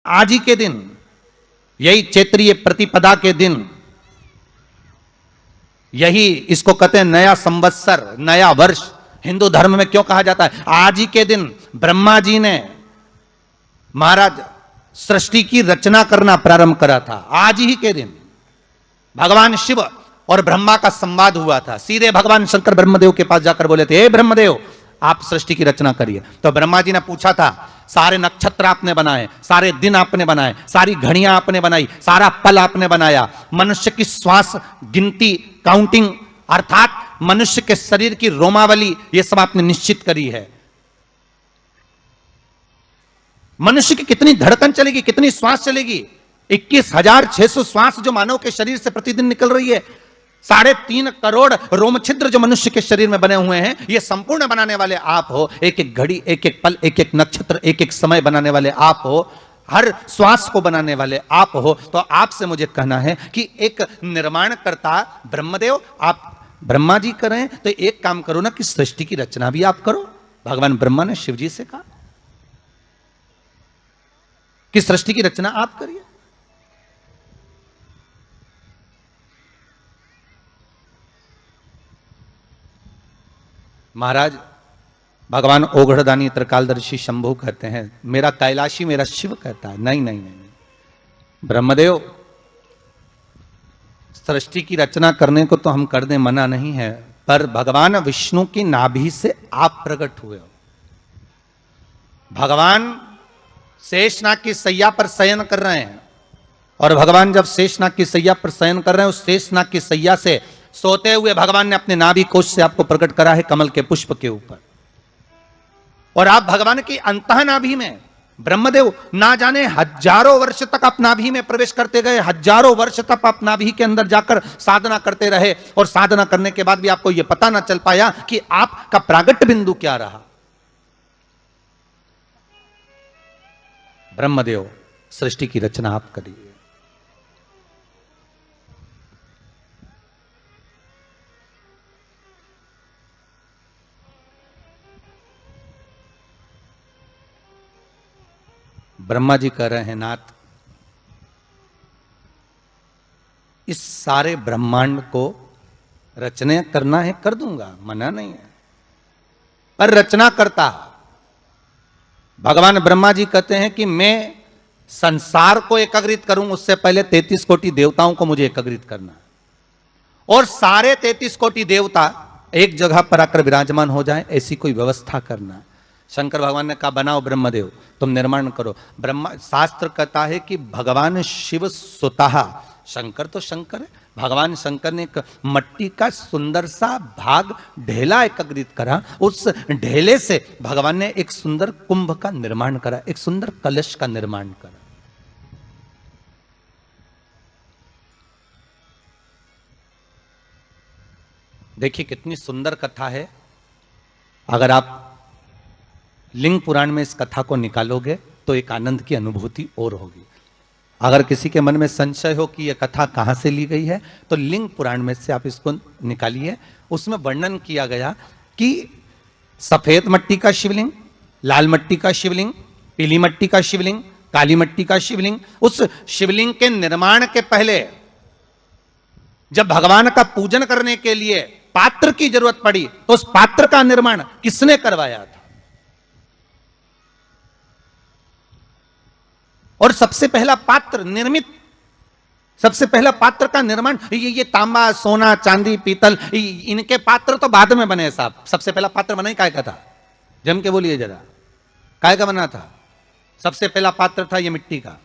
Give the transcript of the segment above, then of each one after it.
आज ही के दिन, यही चैत्रीय प्रतिपदा के दिन, यही इसको कहते हैं नया संवत्सर, नया वर्ष। हिंदू धर्म में क्यों कहा जाता है? आज ही के दिन ब्रह्मा जी ने महाराज सृष्टि की रचना करना प्रारंभ करा था। आज ही के दिन भगवान शिव और ब्रह्मा का संवाद हुआ था। सीधे भगवान शंकर ब्रह्मदेव के पास जाकर बोले थे, हे ब्रह्मदेव, आप सृष्टि की रचना करिए। तो ब्रह्मा जी ने पूछा था, सारे नक्षत्र आपने बनाए, सारे दिन आपने बनाए, सारी घड़ियां आपने बनाई, सारा पल आपने बनाया, मनुष्य की श्वास गिनती, काउंटिंग, अर्थात मनुष्य के शरीर की रोमावली, ये सब आपने निश्चित करी है। मनुष्य की कितनी धड़कन चलेगी, कितनी श्वास चलेगी, 21,600 श्वास जो मानव के शरीर से प्रतिदिन निकल रही है, 3.5 करोड़ रोम छिद्र जो मनुष्य के शरीर में बने हुए हैं, ये संपूर्ण बनाने वाले आप हो। एक एक घड़ी, एक एक पल, एक एक नक्षत्र, एक एक समय बनाने वाले आप हो। हर श्वास को बनाने वाले आप हो। तो आपसे मुझे कहना है कि एक निर्माणकर्ता ब्रह्मदेव, आप ब्रह्मा जी करें तो एक काम करो ना कि सृष्टि की रचना भी आप करो। भगवान ब्रह्मा ने शिव जी से कहा कि सृष्टि की रचना आप करिए। महाराज भगवान ओघड़दानी त्रिकालदर्शी शंभु कहते हैं, मेरा कैलाशी मेरा शिव कहता है, नहीं नहीं नहीं, ब्रह्मदेव सृष्टि की रचना करने को तो हम कर दें, मना नहीं है, पर भगवान विष्णु की नाभि से आप प्रकट हुए हो। भगवान शेषनाग की सैया पर शयन कर रहे हैं, और भगवान जब शेषनाग की सैया पर शयन कर रहे हैं, उस शेषनाग की सैया से सोते हुए भगवान ने अपने नाभि कोश से आपको प्रकट करा है कमल के पुष्प के ऊपर। और आप भगवान की अंतः नाभि में, ब्रह्मदेव ना जाने हजारों वर्ष तक आप नाभि में प्रवेश करते गए, हजारों वर्ष तक आप नाभि के अंदर जाकर साधना करते रहे, और साधना करने के बाद भी आपको यह पता ना चल पाया कि आपका प्रागट्य बिंदु क्या रहा। ब्रह्मदेव सृष्टि की रचना आप करिए। ब्रह्मा जी कह रहे हैं, नाथ इस सारे ब्रह्मांड को रचना करना है, कर दूंगा, मना नहीं है, पर रचना करता भगवान ब्रह्मा जी कहते हैं कि मैं संसार को एकाग्रित करूं, उससे पहले 33 कोटि देवताओं को मुझे एकाग्रित करना, और सारे 33 कोटि देवता एक जगह पर आकर विराजमान हो जाएं, ऐसी कोई व्यवस्था करना। शंकर भगवान ने कहा, बनाओ ब्रह्मदेव, तुम निर्माण करो। ब्रह्मा, शास्त्र कहता है कि भगवान शिव स्वतः, शंकर तो शंकर है, भगवान शंकर ने एक मट्टी का सुंदर सा भाग ढेला एकत्रित करा, उस ढेले से भगवान ने एक सुंदर कुंभ का निर्माण करा, एक सुंदर कलश का निर्माण करा। देखिए कितनी सुंदर कथा है। अगर आप लिंग पुराण में इस कथा को निकालोगे तो एक आनंद की अनुभूति और होगी। अगर किसी के मन में संशय हो कि यह कथा कहां से ली गई है, तो लिंग पुराण में से आप इसको निकालिए। उसमें वर्णन किया गया कि सफेद मट्टी का शिवलिंग, लाल मट्टी का शिवलिंग, पीली मट्टी का शिवलिंग, काली मट्टी का शिवलिंग, उस शिवलिंग के निर्माण के पहले जब भगवान का पूजन करने के लिए पात्र की जरूरत पड़ी, तो उस पात्र का निर्माण किसने करवाया था? और सबसे पहला पात्र निर्मित, सबसे पहला पात्र का निर्माण, ये तांबा, सोना, चांदी, पीतल, इनके पात्र तो बाद में बने साहब। सबसे पहला पात्र बना ही काय का था? जम के बोलिए जरा, काय का बना था? सबसे पहला पात्र था ये मिट्टी का।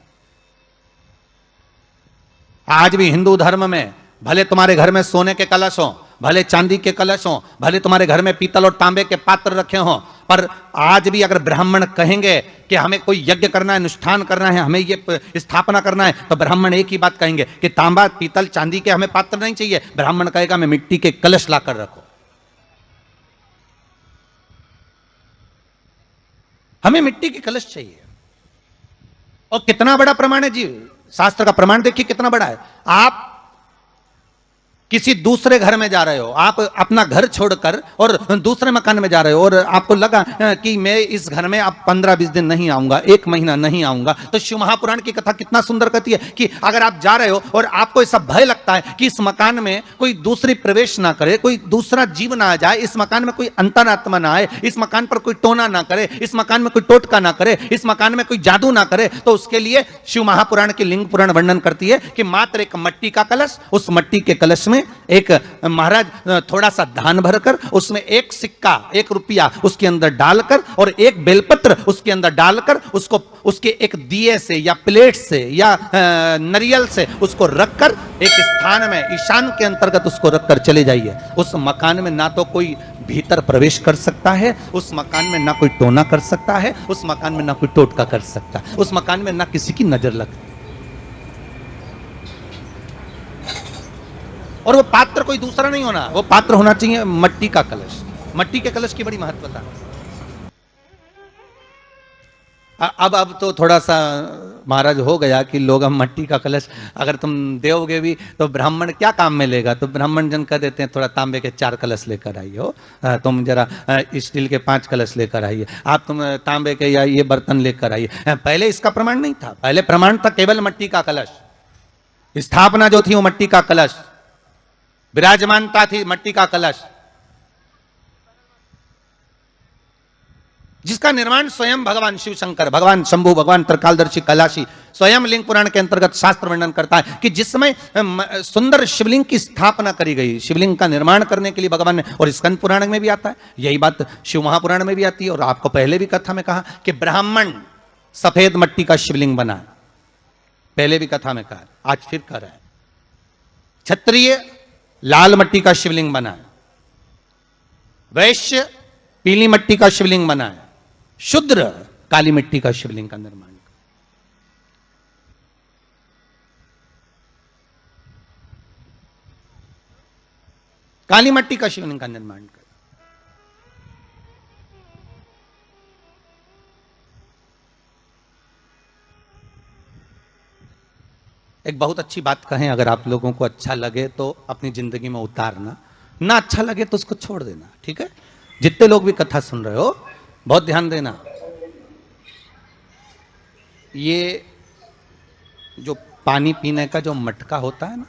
आज भी हिंदू धर्म में भले तुम्हारे घर में सोने के कलश हो, भले चांदी के कलश हो, भले तुम्हारे घर में पीतल और तांबे के पात्र रखे हों, पर आज भी अगर ब्राह्मण कहेंगे कि हमें कोई यज्ञ करना है, अनुष्ठान करना है, हमें ये स्थापना करना है, तो ब्राह्मण एक ही बात कहेंगे कि तांबा, पीतल, चांदी के हमें पात्र नहीं चाहिए। ब्राह्मण कहेगा हमें मिट्टी के कलश लाकर रखो, हमें मिट्टी के कलश चाहिए। और कितना बड़ा प्रमाण है जी, शास्त्र का प्रमाण देखिए कितना बड़ा है। आप किसी दूसरे घर में जा रहे हो, आप अपना घर छोड़कर और दूसरे मकान में जा रहे हो और आपको लगा कि मैं इस घर में अब 15-20 दिन नहीं आऊंगा, 1 महीना नहीं आऊंगा, तो शिव महापुराण की कथा कितना सुंदर कहती है कि अगर आप जा रहे हो और आपको ऐसा भय लगता है कि इस मकान में कोई दूसरी प्रवेश ना करे, कोई दूसरा जीव ना आ जाए, इस मकान में कोई अंतरात्मा ना आए, इस मकान पर कोई टोना ना करे, इस मकान में कोई टोटका ना करे, इस मकान में कोई जादू ना करे, तो उसके लिए शिव महापुराण की लिंग पुराण वर्णन करती है कि मात्र एक मट्टी का कलश, उस मट्टी के कलश में एक महाराज थोड़ा सा धान भरकर उसमें एक सिक्का, 1 रुपया उसके अंदर डालकर और एक बेलपत्र उसके अंदर डालकर उसको उसके एक दिए से या प्लेट से या नरियल से उसको रखकर एक स्थान में ईशान के अंतर्गत उसको रखकर चले जाइए। उस मकान में ना तो कोई भीतर प्रवेश कर सकता है, उस मकान में ना कोई टोना कर सकता है, उस मकान में ना कोई टोटका कर सकता है, उस मकान में ना किसी की नजर लगती। और वो पात्र कोई दूसरा नहीं होना, वो पात्र होना चाहिए मट्टी का कलश। मट्टी के कलश की बड़ी महत्वता है। अब तो थोड़ा सा महाराज हो गया कि लोग हम मट्टी का कलश अगर तुम दोगे भी तो ब्राह्मण क्या काम में लेगा, तो ब्राह्मण जन कह देते हैं थोड़ा तांबे के 4 कलश लेकर आइए हो, तुम जरा स्टील के 5 कलश लेकर आइए, आप तुम तांबे के या ये बर्तन लेकर आइए। पहले इसका प्रमाण नहीं था, पहले प्रमाण था केवल मट्टी का कलश, स्थापना जो थी वो मट्टी का कलश, विराजमानता थी मट्टी का कलश, जिसका निर्माण स्वयं भगवान शिव शंकर, भगवान शंभु, भगवान त्रिकालदर्शी कैलाशी स्वयं लिंग पुराण के अंतर्गत शास्त्र वर्णन करता है कि जिसमें सुंदर शिवलिंग की स्थापना करी गई, शिवलिंग का निर्माण करने के लिए भगवान ने, और स्कंद पुराण में भी आता है, यही बात शिव महापुराण में भी आती है। और आपको पहले भी कथा में कहा कि ब्राह्मण सफेद मट्टी का शिवलिंग बना, पहले भी कथा में कहा, आज फिर कह रहा है। क्षत्रिय लाल मट्टी का शिवलिंग बना है, वैश्य पीली मट्टी का शिवलिंग बना है, शूद्र काली मिट्टी का शिवलिंग का निर्माण। काली मट्टी का शिवलिंग का निर्माण कर। एक बहुत अच्छी बात कहें, अगर आप लोगों को अच्छा लगे तो अपनी जिंदगी में उतारना, ना अच्छा लगे तो उसको छोड़ देना, ठीक है। जितने लोग भी कथा सुन रहे हो बहुत ध्यान देना, ये जो पानी पीने का जो मटका होता है ना,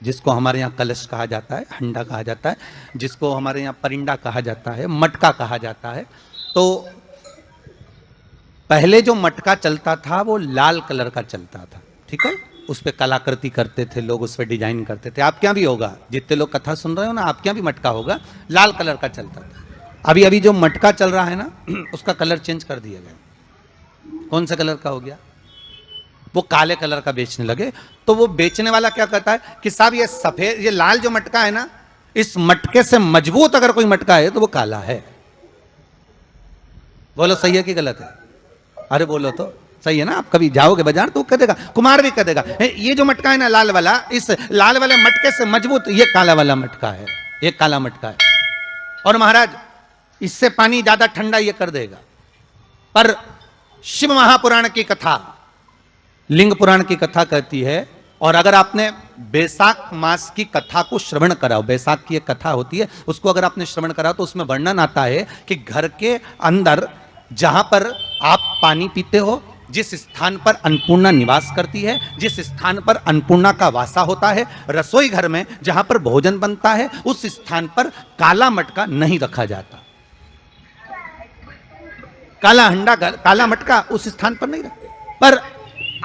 जिसको हमारे यहाँ कलश कहा जाता है, हंडा कहा जाता है, जिसको हमारे यहाँ परिंडा कहा जाता है, मटका कहा जाता है, तो पहले जो मटका चलता था वो लाल कलर का चलता था, ठीक है। उस पर कलाकृति करते थे लोग, उस पर डिजाइन करते थे। आपके यहाँ भी होगा, जितने लोग कथा सुन रहे हो ना, आपके यहाँ भी मटका होगा, लाल कलर का चलता था। अभी अभी जो मटका चल रहा है ना, उसका कलर चेंज कर दिया गया। कौन सा कलर का हो गया? वो काले कलर का बेचने लगे। तो वो बेचने वाला क्या कहता है कि साहब ये सफेद, ये लाल जो मटका है ना, इस मटके से मजबूत अगर कोई मटका है तो वो काला है। बोलो सही है कि गलत है? अरे बोलो तो सही है ना। आप कभी जाओगे बाजार तो कह देगा, कुमार भी कह देगा, ये जो मटका है ना लाल वाला, इस लाल वाले मटके से मजबूत ये काला वाला मटका है, ये काला मटका है। और महाराज इससे पानी ज्यादा ठंडा ये कर देगा। पर शिव महापुराण की कथा, लिंग पुराण की कथा कहती है, और अगर आपने बैसाख मास की कथा को श्रवण कराओ, बैसाख की एक कथा होती है, उसको अगर आपने श्रवण कराओ तो उसमें वर्णन आता है कि घर के अंदर जहां पर आप पानी पीते हो, जिस स्थान पर अन्नपूर्णा निवास करती है, जिस स्थान पर अन्नपूर्णा का वासा होता है, रसोई घर में जहां पर भोजन बनता है, उस स्थान पर काला मटका नहीं रखा जाता। काला हंडा, काला मटका उस स्थान पर नहीं रखते। पर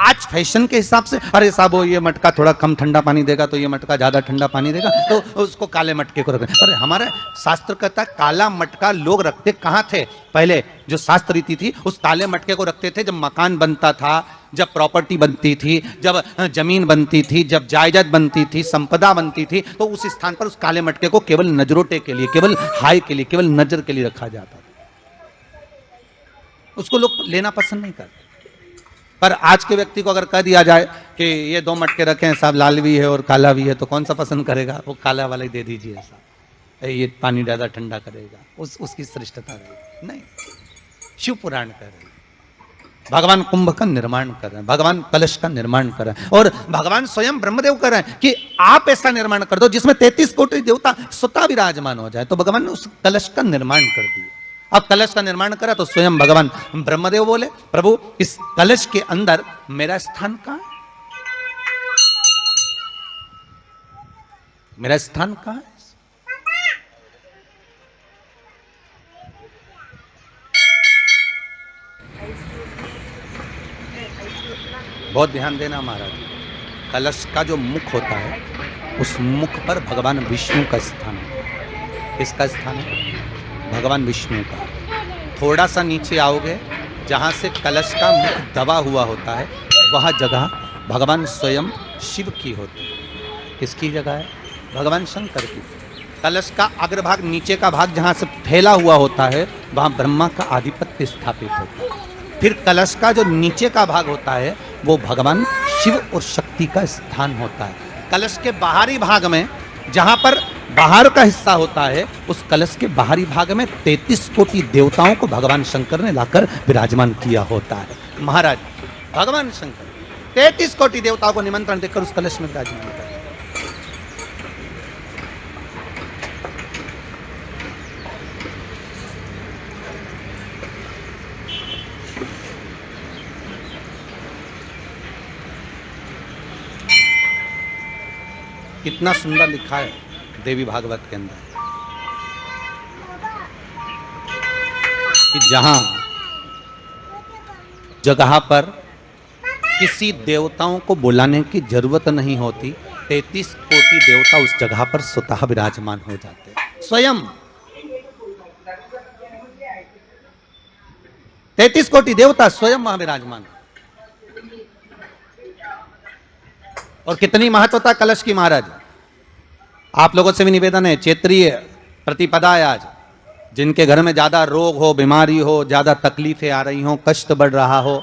आज फैशन के हिसाब से, अरे साहब ये मटका थोड़ा कम ठंडा पानी देगा तो ये मटका ज्यादा ठंडा पानी देगा, तो उसको काले मटके को रखते। अरे हमारे शास्त्र कहता है काला मटका लोग रखते कहां थे? पहले जो शास्त्र रीति थी, उस काले मटके को रखते थे जब मकान बनता था, जब प्रॉपर्टी बनती थी, जब जमीन बनती थी, जब जायदाद बनती थी, संपदा बनती थी, तो उस स्थान पर उस काले मटके को केवल नजरोटे के लिए, केवल हाय के लिए, केवल नजर के लिए रखा जाता था। उसको लोग लेना पसंद नहीं करते। पर आज के व्यक्ति को अगर कह दिया जाए कि ये 2 मटके रखे हैं साहब, लाल भी है और काला भी है, तो कौन सा पसंद करेगा? वो काला वाला ही दे दीजिए साहब, ये पानी ज्यादा ठंडा करेगा, उसकी श्रेष्ठता रहेगी। नहीं, शिव पुराण कह रहे, भगवान कुंभ का निर्माण कर रहे हैं, भगवान कलश का निर्माण कर रहे हैं, और भगवान स्वयं ब्रह्मदेव कर रहे हैं कि आप ऐसा निर्माण कर दो जिसमें 33 कोटि देवता स्वतः विराजमान हो जाए। तो भगवान ने उस कलश का निर्माण कर दिया। अब कलश का निर्माण करा तो स्वयं भगवान ब्रह्मदेव बोले, प्रभु इस कलश के अंदर मेरा स्थान कहां है? मेरा स्थान कहां है? बहुत ध्यान देना महाराज, कलश का जो मुख होता है उस मुख पर भगवान विष्णु का स्थान है। किसका स्थान है? भगवान विष्णु का। थोड़ा सा नीचे आओगे, जहाँ से कलश का मुख दबा हुआ होता है वह जगह भगवान स्वयं शिव की होती है। किसकी जगह है? भगवान शंकर की। कलश का अग्रभाग, नीचे का भाग जहाँ से फैला हुआ होता है वहाँ ब्रह्मा का आधिपत्य स्थापित होता है। फिर कलश का जो नीचे का भाग होता है वो भगवान शिव और शक्ति का स्थान होता है। कलश के बाहरी भाग में, जहां पर बाहर का हिस्सा होता है, उस कलश के बाहरी भाग में 33 कोटि देवताओं को भगवान शंकर ने लाकर विराजमान किया होता है। महाराज भगवान शंकर 33 कोटि देवताओं को निमंत्रण देकर उस कलश में विराजमान करते हैं। कितना सुंदर लिखा है देवी भागवत के अंदर कि जहां जगह पर किसी देवताओं को बुलाने की जरूरत नहीं होती, 33 कोटि देवता उस जगह पर स्वतः विराजमान हो जाते हैं। स्वयं 33 कोटि देवता स्वयं वहां विराजमान। और कितनी महत्वता कलश की महाराज। आप लोगों से भी निवेदन है, क्षेत्रीय प्रतिपदा है आज, जिनके घर में ज्यादा रोग हो, बीमारी हो, ज्यादा तकलीफें आ रही हो, कष्ट बढ़ रहा हो,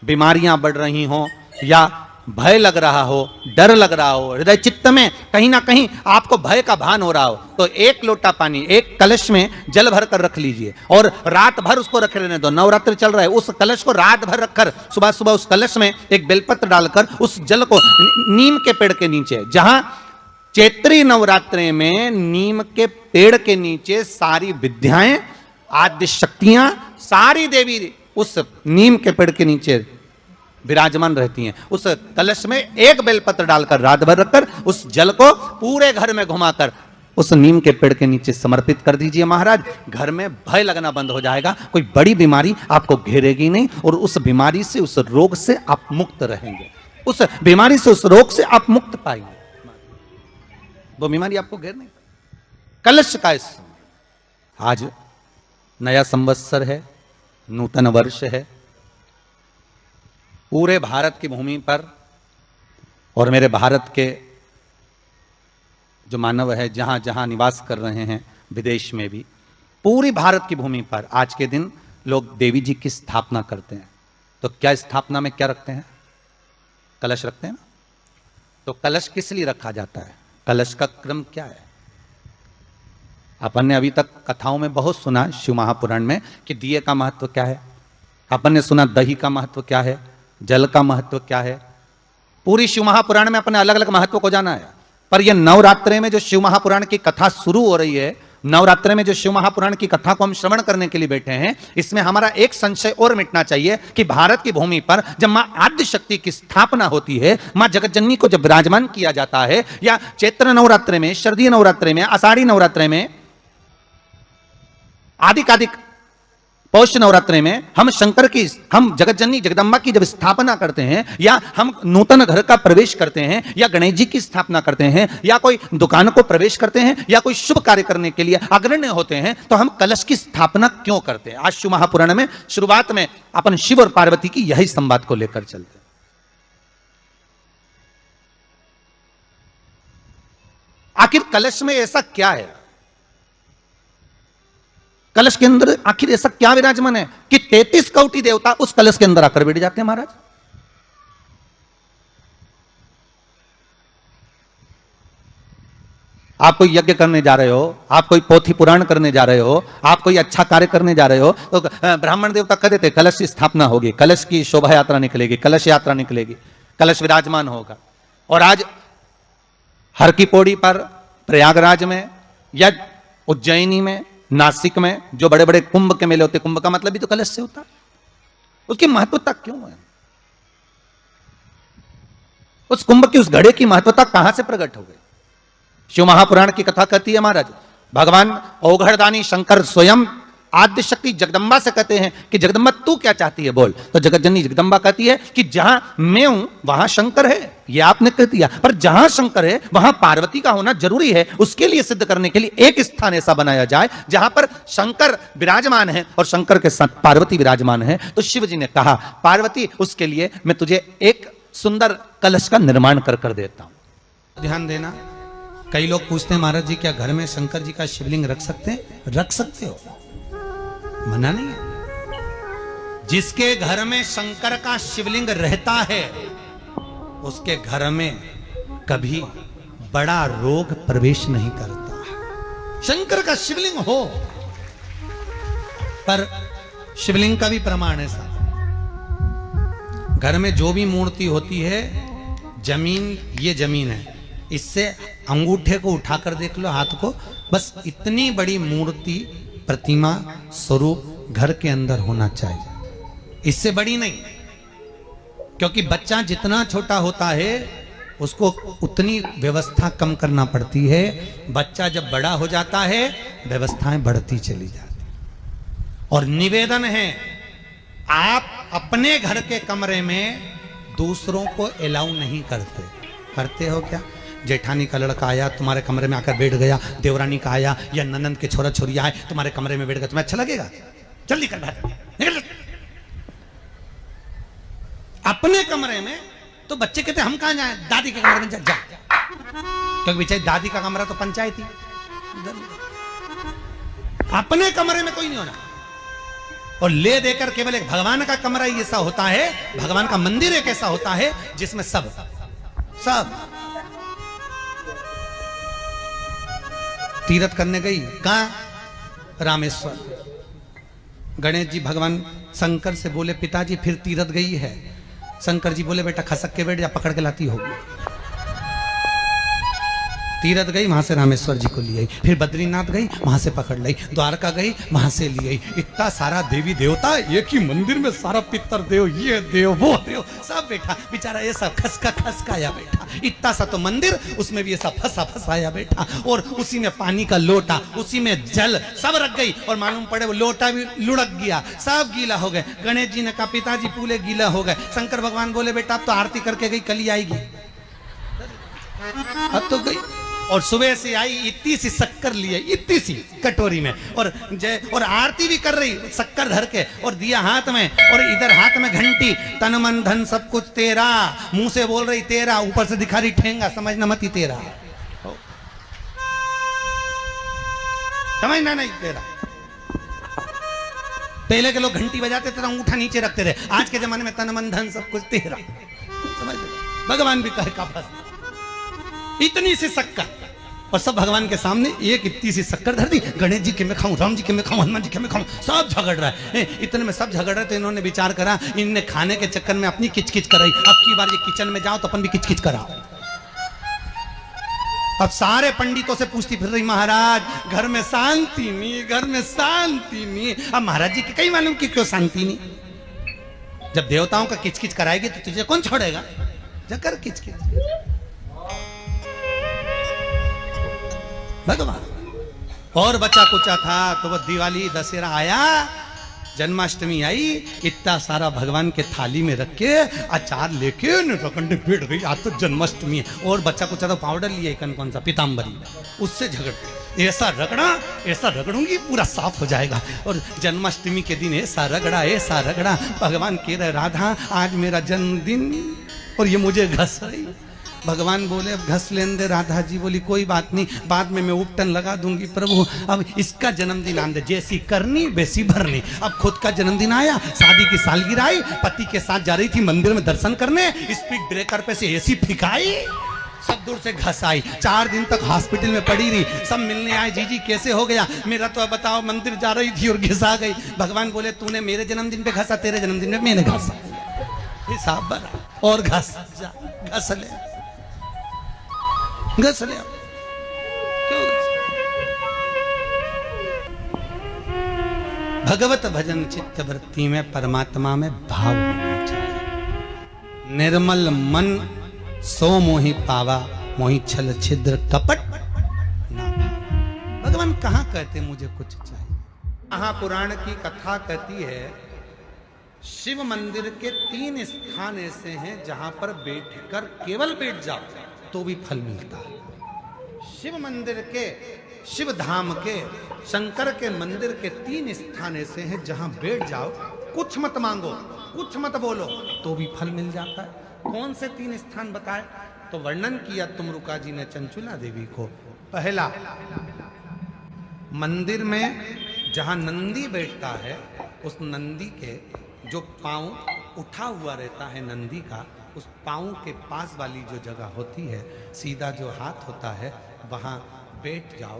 बीमारियां बढ़ रही हो, या भय लग रहा हो, डर लग रहा हो, हृदय चित्त में कहीं ना कहीं आपको भय का भान हो रहा हो, तो एक लोटा पानी, एक कलश में जल भर कर रख लीजिए और रात भर उसको रखे रहने दो। नवरात्रि चल रहा है, उस कलश को रात भर रखकर सुबह सुबह उस कलश में एक बेलपत्र डालकर उस जल को नीम के पेड़ के नीचे, जहां चैत्री नवरात्रि में नीम के पेड़ के नीचे सारी विद्याएं, आद्य शक्तियां, सारी देवी उस नीम के पेड़ के नीचे विराजमान रहती हैं। उस कलश में एक बेलपत्र डालकर रात भर रखकर उस जल को पूरे घर में घुमाकर उस नीम के पेड़ के नीचे समर्पित कर दीजिए महाराज। घर में भय लगना बंद हो जाएगा, कोई बड़ी बीमारी आपको घेरेगी नहीं, और उस बीमारी से, उस रोग से आप मुक्त रहेंगे। उस बीमारी से, उस रोग से आप मुक्त पाएंगे, वो बीमारी आपको घेर नहीं। कलश का इस आज नया संवत्सर है, नूतन वर्ष है, पूरे भारत की भूमि पर और मेरे भारत के जो मानव है जहां जहां निवास कर रहे हैं, विदेश में भी, पूरी भारत की भूमि पर आज के दिन लोग देवी जी की स्थापना करते हैं। तो क्या स्थापना में क्या रखते हैं? कलश रखते हैं ना। तो कलश किस लिए रखा जाता है? कलश का क्रम क्या है? अपन ने अभी तक कथाओं में बहुत सुना, शिव महापुराण में, कि दिए का महत्व क्या है। अपन ने सुना दही का महत्व क्या है, जल का महत्व क्या है। पूरी शिव महापुराण में अपने अलग अलग महत्व को जाना है। पर यह नवरात्रे में जो शिव महापुराण की कथा शुरू हो रही है, नवरात्रे में जो शिव महापुराण की कथा को हम श्रवण करने के लिए बैठे हैं, इसमें हमारा एक संशय और मिटना चाहिए कि भारत की भूमि पर जब मां आद्य शक्ति की स्थापना होती है, मां जगतजननी को जब विराजमान किया जाता है, या चैत्र नवरात्रे में, शरदीय नवरात्रे में, आषाढ़ी नवरात्रे में, आदिकादिक पौष नवरात्रि में हम शंकर की, हम जगतजननी जगदम्बा की जब स्थापना करते हैं, या हम नूतन घर का प्रवेश करते हैं, या गणेश जी की स्थापना करते हैं, या कोई दुकान को प्रवेश करते हैं, या कोई शुभ कार्य करने के लिए अग्रण्य होते हैं, तो हम कलश की स्थापना क्यों करते हैं? आज शिव महापुराण में शुरुआत में अपन शिव और पार्वती की यही संवाद को लेकर चलते हैं। आखिर कलश में ऐसा क्या है? कलश के अंदर आखिर ऐसा क्या विराजमान है कि 33 कोटि देवता उस कलश के अंदर आकर बैठ जाते हैं महाराज? आप कोई यज्ञ करने जा रहे हो, आप कोई पोथी पुराण करने जा रहे हो, आप कोई अच्छा कार्य करने जा रहे हो, तो ब्राह्मण देवता कहते थे कलश की स्थापना होगी, कलश की शोभा यात्रा निकलेगी, कलश यात्रा निकलेगी, कलश विराजमान होगा। और आज हर की पौड़ी पर, प्रयागराज में या उज्जैनी में, नासिक में जो बड़े बड़े कुंभ के मेले होते, कुंभ का मतलब भी तो कलश से होता, उसकी महत्वता क्यों है? उस कुंभ की, उस घड़े की महत्वता कहां से प्रकट हो गई? शिव महापुराण की कथा कहती है महाराज, भगवान औघड़दानी शंकर स्वयं आद्य शक्ति जगदम्बा से कहते हैं कि जगदम्बा तू क्या चाहती है बोल। तो जगतजननी जगदम्बा कहती है कि जहां मैं हूं वहां शंकर है, ये आपने कह दिया, पर जहां शंकर है वहां पार्वती का होना जरूरी है। उसके लिए सिद्ध करने के लिए एक स्थान ऐसा बनाया जाए जहां पर शंकर विराजमान है और शंकर के साथ पार्वती विराजमान है। तो शिव जी ने कहा पार्वती उसके लिए मैं तुझे एक सुंदर कलश का निर्माण कर देता हूं। ध्यान देना, कई लोग पूछते हैं महाराज जी क्या घर में शंकर जी का शिवलिंग रख सकते हैं? रख सकते हो, मना नहीं है। जिसके घर में शंकर का शिवलिंग रहता है उसके घर में कभी बड़ा रोग प्रवेश नहीं करता। शंकर का शिवलिंग हो, पर शिवलिंग का भी प्रमाण है साहब, घर में जो भी मूर्ति होती है, जमीन ये जमीन है, इससे अंगूठे को उठाकर देख लो, हाथ को, बस इतनी बड़ी मूर्ति, प्रतिमा, स्वरूप घर के अंदर होना चाहिए, इससे बड़ी नहीं। क्योंकि बच्चा जितना छोटा होता है उसको उतनी व्यवस्था कम करना पड़ती है, बच्चा जब बड़ा हो जाता है व्यवस्थाएं बढ़ती चली जाती। और निवेदन है, आप अपने घर के कमरे में दूसरों को अलाउ नहीं करते। करते हो क्या? जेठानी का लड़का आया तुम्हारे कमरे में आकर बैठ गया, देवरानी का आया या ननंद के छोरा छोरी आए तुम्हारे कमरे में बैठ गया, तुम्हें अच्छा लगेगा? जल्दी कर बाहर निकल। अपने कमरे में तो बच्चे कहते हम कहां जाएं, दादी के कमरे में जा, क्योंकि बेचारी दादी का कमरा तो पंचायती। अपने कमरे में कोई नहीं होना। और ले देकर केवल एक भगवान का कमरा ही ऐसा होता है, भगवान का मंदिर एक ऐसा होता है जिसमें सब तीर्थ करने गई, कहां? रामेश्वर। गणेश जी भगवान शंकर से बोले पिताजी फिर तीर्थ गई है। शंकर जी बोले बेटा खसक के बैठ जा, पकड़ के लाती होगी। तीर्थ गई, वहां से रामेश्वर जी को ले आई, फिर बद्रीनाथ गई, वहां से पकड़ लाई, द्वारका गई, वहां से ले आई। इतना सारा देवी देवता एक ही मंदिर में, सारा पितर देव, ये देव वो देव सब बैठा, बेचारा ये सब खसकाया बैठा। इतना सा तो मंदिर, उसमें भी ये सब फंसाया बैठा, और उसी में पानी का लोटा, उसी में जल सब रख गई, और मालूम पड़े वो लोटा भी लुढ़क गया, सब गीला हो गए। गणेश जी ने कहा पिताजी पूरे गीला हो गए। शंकर भगवान बोले बेटा अब तो आरती करके गई, कल ही आएगी। अब तो गई, और सुबह से आई, इतनी सी शक्कर लिए, इतनी सी कटोरी में, और आरती भी कर रही शक्कर धर के, और दिया हाथ में, और इधर हाथ में घंटी, तन मन धन सब कुछ तेरा, मुंह से बोल रही तेरा, ऊपर से दिखा रही ठेंगा, समझना मत ही तेरा, समझना नहीं तेरा। पहले के लोग घंटी बजाते थे, अंगूठा नीचे रखते थे, आज के जमाने में तन मन धन सब कुछ तेरा, समझ। भगवान भी कहे का बस इतनी सी शक्कर, और सब भगवान के सामने एक इतनी सी शक्कर धर दी। गणेश जी के मैं खाऊं, राम जी के मैं खाऊं, हनुमान जी के मैं खाऊं, सब झगड़ रहा है। इतने में सब झगड़ रहे, तो इन्होंने विचार करा, इनने खाने के चक्कर में अपनी किचकिच कराई, अब की बार ये किचन में जाओ तो अपन भी किचकिच कराओ। अब सारे पंडितों से पूछती फिर रही महाराज घर में शांति नहीं, घर में शांति नहीं। अब महाराज जी के कहीं मालूम कि क्यों शांति नहीं, जब देवताओं का किचकिच कराएगी तो तुझे कौन छोड़ेगा, जकर किचकिच भगवान। और बचा कुचा था तो वो दिवाली दशहरा आया, जन्माष्टमी आई, इतना सारा भगवान के थाली में रख के अचार लेके रखंडे बैठ गई, आज तो जन्माष्टमी है। और बच्चा कुचा तो पाउडर लिया कौन सा पीताम्बरी, उससे झगड़, ऐसा रगड़ूंगी पूरा साफ हो जाएगा। और जन्माष्टमी के दिन ऐसा रगड़ा, भगवान कह रहे राधा आज मेरा जन्मदिन और ये मुझे घस रही। भगवान बोले अब घस लेने दे। राधा जी बोली कोई बात नहीं, बाद में मैं उपटन लगा दूंगी प्रभु, अब इसका जन्मदिन आने दे, जैसी करनी वैसी भरनी। अब खुद का जन्मदिन आया, शादी की सालगिरह आई, पति के साथ जा रही थी मंदिर में दर्शन करने, स्पीड ब्रेकर पे से ऐसी फिकाई, सब दूर से घस आई, 4 दिन तक हॉस्पिटल में पड़ी रही। सब मिलने आए, जीजी कैसे हो गया? मेरा तो अब बताओ, मंदिर जा रही थी और घिसा गई। भगवान बोले तूने मेरे जन्मदिन पे घसा, तेरे जन्मदिन में मैंने घसा, हिसाब बना और घस ले, घस ले। क्यों? भगवत भजन चित्त वृत्ति में परमात्मा में भाव होना चाहिए। निर्मल मन सो मोहि पावा, मोहि छल छिद्र कपट ना। भगवान कहाँ कहते मुझे कुछ चाहिए? महापुराण की कथा कहती है शिव मंदिर के 3 स्थान ऐसे हैं जहां पर बैठकर केवल बैठ जाओ तो भी फल मिलता है। शिव मंदिर के, शिव धाम के, शंकर के मंदिर के 3 स्थान ऐसे हैं जहां बैठ जाओ, कुछ मत मांगो, कुछ मत बोलो तो भी फल मिल जाता है। कौन से 3 स्थान बताए? तो वर्णन किया तुमरुका जी ने चंचुला देवी को। पहला, मंदिर में जहां नंदी बैठता है, उस नंदी के जो पांव उठा हुआ रहता है नंदी का, उस पांव के पास वाली जो जगह होती है, सीधा जो हाथ होता है, वहां बैठ जाओ,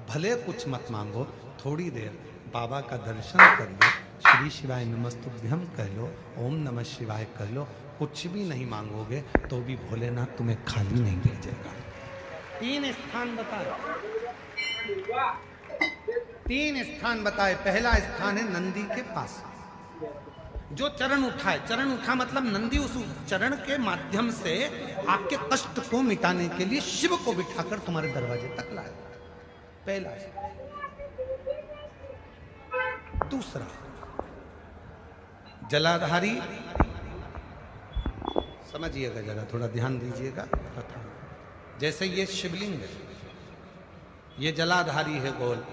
भले कुछ मत मांगो, थोड़ी देर बाबा का दर्शन कर लो, श्री शिवाय नमस्तुभ्यम कह लो, ओम नमः शिवाय कह लो, कुछ भी नहीं मांगोगे तो भी भोलेनाथ तुम्हें खाली नहीं भेजेगा। 3 स्थान बताए, 3 स्थान बताए। पहला स्थान है नंदी के पास, जो चरण उठाए, चरण उठा मतलब नंदी उस चरण के माध्यम से आपके कष्ट को मिटाने के लिए शिव को बिठाकर तुम्हारे दरवाजे तक लाए। पहला। दूसरा, जलाधारी, समझिएगा जरा, थोड़ा ध्यान दीजिएगा। जैसे ये शिवलिंग है, ये जलाधारी है गोल,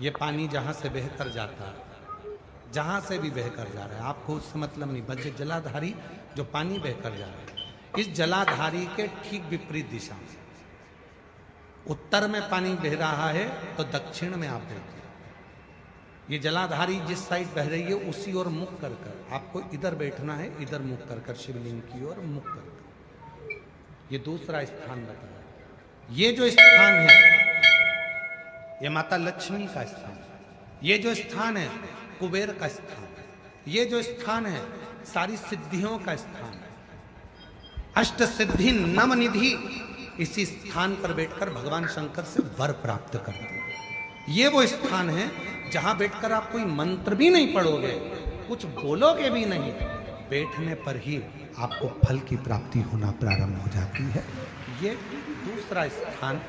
ये पानी जहां से बहकर जाता है, जहां से भी बहकर जा रहा है, आपको उससे मतलब नहीं, बस जलाधारी जो पानी बहकर जा रहा है, इस जलाधारी के ठीक विपरीत दिशा में, उत्तर में पानी बह रहा है तो दक्षिण में आप देखिए, ये जलाधारी जिस साइड बह रही है उसी ओर मुख कर कर आपको इधर बैठना है, इधर मुख कर कर शिवलिंग की ओर मुख कर कर। ये दूसरा स्थान बताया। ये जो स्थान है ये माता लक्ष्मी का स्थान, ये जो स्थान है कुबेर का स्थान, ये जो स्थान है सारी सिद्धियों का स्थान है, अष्ट सिद्धि नव निधि इसी स्थान पर बैठकर भगवान शंकर से वर प्राप्त करते हैं। ये वो स्थान है जहां बैठकर आप कोई मंत्र भी नहीं पढ़ोगे, कुछ बोलोगे भी नहीं, बैठने पर ही आपको फल की प्राप्ति होना प्रारंभ हो जाती है। ये दूसरा स्थान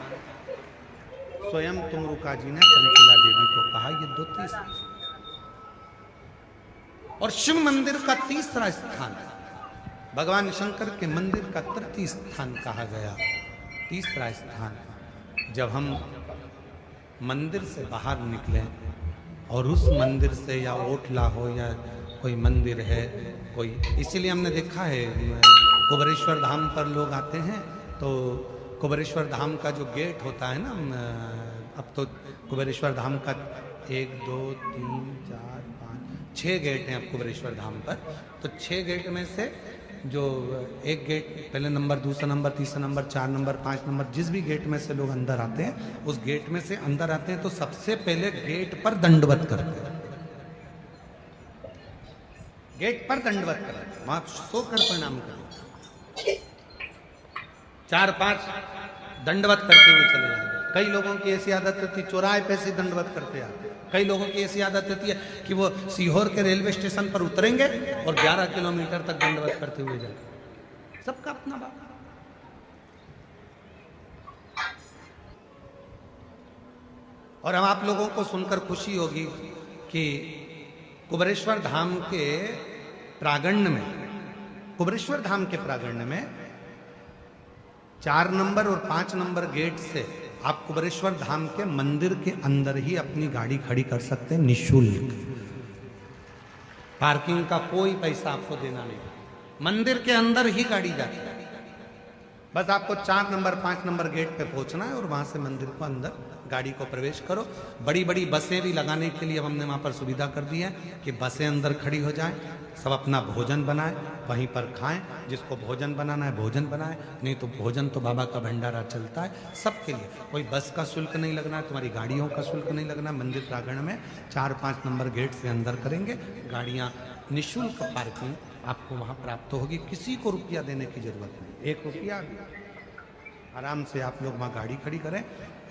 स्वयं तुमरुका जी ने चंचला देवी को कहा, ये द्वितीय स्थान। और शिव मंदिर का तीसरा स्थान भगवान शंकर के मंदिर का तृतीय स्थान कहा गया। तीसरा स्थान, जब हम मंदिर से बाहर निकले और उस मंदिर से या ओटला हो या कोई मंदिर है कोई, इसीलिए हमने देखा है कुबेरेश्वर धाम पर लोग आते हैं तो कुबेरेश्वर धाम का जो गेट होता है ना, अब तो कुबेरेश्वर धाम का 1 2 3 4 5 6 गेट हैं अब कुबेरेश्वर धाम पर। तो 6 गेट में से जो एक गेट, पहले नंबर, दूसरा नंबर, तीसरा नंबर, 4 नंबर, 5 नंबर, जिस भी गेट में से लोग अंदर आते हैं, उस गेट में से अंदर आते हैं तो सबसे पहले गेट पर दंडवत करते हैं, गेट पर दंडवत करते, वहां सोकर प्रणाम करते, 4-5 दंडवत करते हुए चले जाएंगे। कई लोगों की ऐसी आदत होती है चौराहे पे से दंडवत करते हैं, कई लोगों की ऐसी आदत होती है कि वो सीहोर के रेलवे स्टेशन पर उतरेंगे और 11 किलोमीटर तक दंडवत करते हुए जाएंगे। सबका अपना बात। और हम आप लोगों को सुनकर खुशी होगी कि कुबेरेश्वर धाम के प्रांगण में, कुबेरेश्वर धाम के प्रांगण में 4 नंबर और 5 नंबर गेट से आप कुबेरेश्वर धाम के मंदिर के अंदर ही अपनी गाड़ी खड़ी कर सकते हैं निःशुल्क। पार्किंग का कोई पैसा आपको देना नहीं, मंदिर के अंदर ही गाड़ी जाती है। बस आपको 4 नंबर 5 नंबर गेट पे पहुंचना है और वहां से मंदिर को अंदर गाड़ी को प्रवेश करो। बड़ी बड़ी बसें भी लगाने के लिए हमने वहां पर सुविधा कर दी है कि बसें अंदर खड़ी हो जाएं, सब अपना भोजन बनाए, वहीं पर खाएं। जिसको भोजन बनाना है भोजन बनाए, नहीं तो भोजन तो बाबा का भंडारा चलता है सबके लिए। कोई बस का शुल्क नहीं लगना है, तुम्हारी गाड़ियों का शुल्क नहीं लगना। मंदिर प्रांगण में 4-5 नंबर गेट से अंदर करेंगे, गाड़ियां निःशुल्क पार्किंग आपको वहां प्राप्त होगी। किसी को रुपया देने की जरूरत नहीं, 1 रुपया आराम से आप लोग वहां गाड़ी खड़ी करें,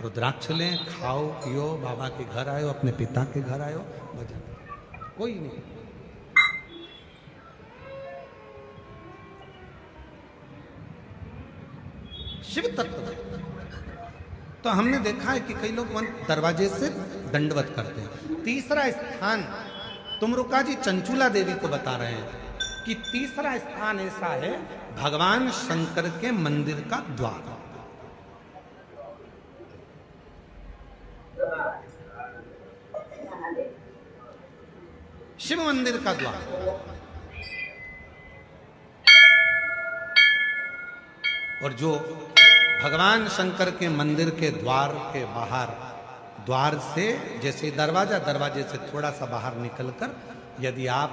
रुद्राक्ष लें, खाओ पियो, बाबा के घर आयो, अपने पिता के घर आयो, भजन कोई नहीं। शिव तत्व तो हमने देखा है कि कई लोग दरवाजे से दंडवत करते हैं। तीसरा स्थान तुमरुका जी चंचूला देवी को बता रहे हैं कि तीसरा स्थान ऐसा है भगवान शंकर के मंदिर का द्वार। शिव मंदिर का द्वार, और जो भगवान शंकर के मंदिर के द्वार के बाहर, द्वार से जैसे दरवाजे से थोड़ा सा बाहर निकलकर यदि आप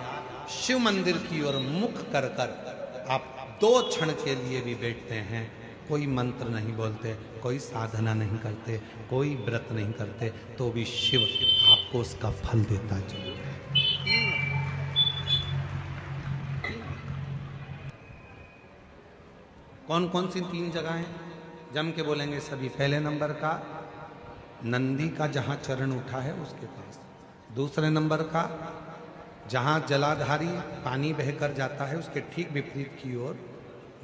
शिव मंदिर की ओर मुख कर आप 2 क्षण के लिए भी बैठते हैं, कोई मंत्र नहीं बोलते, कोई साधना नहीं करते, कोई व्रत नहीं करते, तो भी शिव आपको उसका फल देता चले। कौन कौन सी 3 जगह हैं जम के बोलेंगे सभी। पहले नंबर का नंदी का जहां चरण उठा है उसके पास, दूसरे नंबर का जहां जलाधारी पानी बहकर जाता है उसके ठीक विपरीत की ओर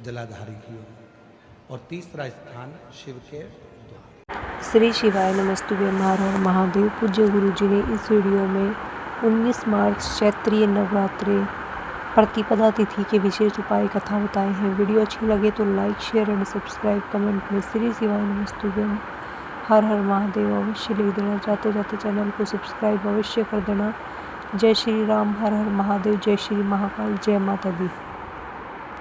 जलाधारी की ओर, और तीसरा स्थान शिव के द्वार। श्री शिवाय नमस्तुभ्यं। हर हर महादेव। पूज्य गुरु जी ने इस वीडियो में 19 मार्च चैत्रीय नवरात्रि प्रतिपदा तिथि के विशेष उपाय कथा बताए हैं। वीडियो अच्छी लगे तो like share and subscribe, comment में श्री शिवाय नमस्तुभ्यं हर हर महादेव अवश्य लिख देना। जाते जाते चैनल को सब्सक्राइब अवश्य कर देना। जय श्री राम, हर हर महादेव, जय श्री महाकाल, जय माता दी।